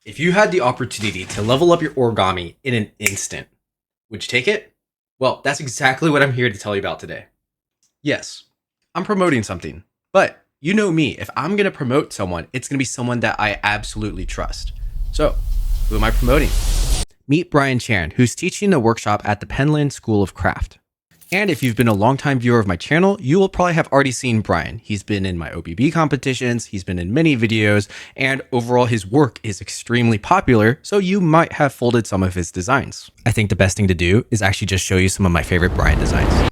If you had the opportunity to level up your origami in an instant, would you take it? Well, that's exactly what I'm here to tell you about today. Yes, I'm promoting something, but you know me, if I'm going to promote someone, it's going to be someone that I absolutely trust. So, who am I promoting? Meet Brian Chan, who's teaching a workshop at the Penland School of Craft. And if you've been a longtime viewer of my channel, you will probably have already seen Brian. He's been in my OBB competitions, he's been in many videos, and overall his work is extremely popular, so you might have folded some of his designs. I think the best thing to do is actually just show you some of my favorite Brian designs.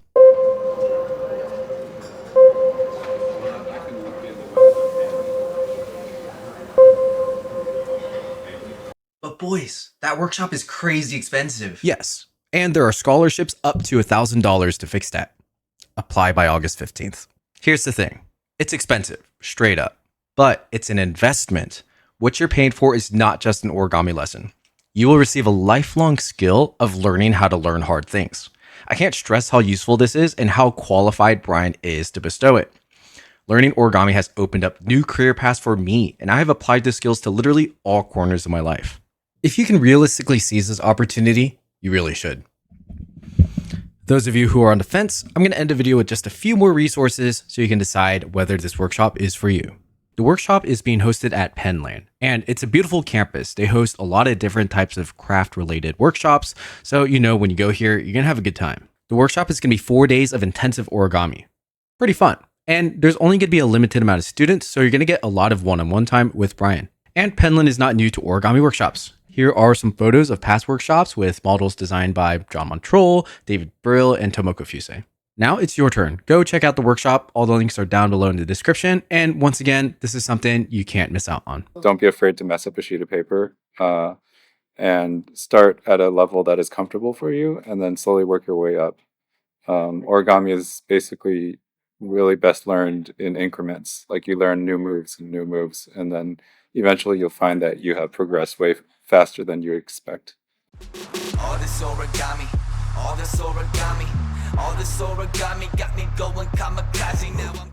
But boys, that workshop is crazy expensive. Yes. And there are scholarships up to $1,000 to fix that. Apply by August 15th. Here's the thing. It's expensive, straight up. But it's an investment. What you're paying for is not just an origami lesson. You will receive a lifelong skill of learning how to learn hard things. I can't stress how useful this is and how qualified Brian is to bestow it. Learning origami has opened up new career paths for me, and I have applied the skills to literally all corners of my life. If you can realistically seize this opportunity, you really should. Those of you who are on the fence, I'm going to end the video with just a few more resources so you can decide whether this workshop is for you. The workshop is being hosted at Penland, and it's a beautiful campus. They host a lot of different types of craft-related workshops, so you know when you go here, you're going to have a good time. The workshop is going to be 4 days of intensive origami. Pretty fun. And there's only going to be a limited amount of students, so you're going to get a lot of one-on-one time with Brian. And Penland is not new to origami workshops. Here are some photos of past workshops with models designed by John Montrol, David Brill, and Tomoko Fusei. Now it's your turn. Go check out the workshop. All the links are down below in the description. And once again, this is something you can't miss out on. Don't be afraid to mess up a sheet of paper and start at a level that is comfortable for you and then slowly work your way up. Origami is basically really best learned in increments. Like you learn new moves, and then eventually you'll find that you have progressed way faster than you expect. All this origami, all this origami, all this origami got me going kamikaze now.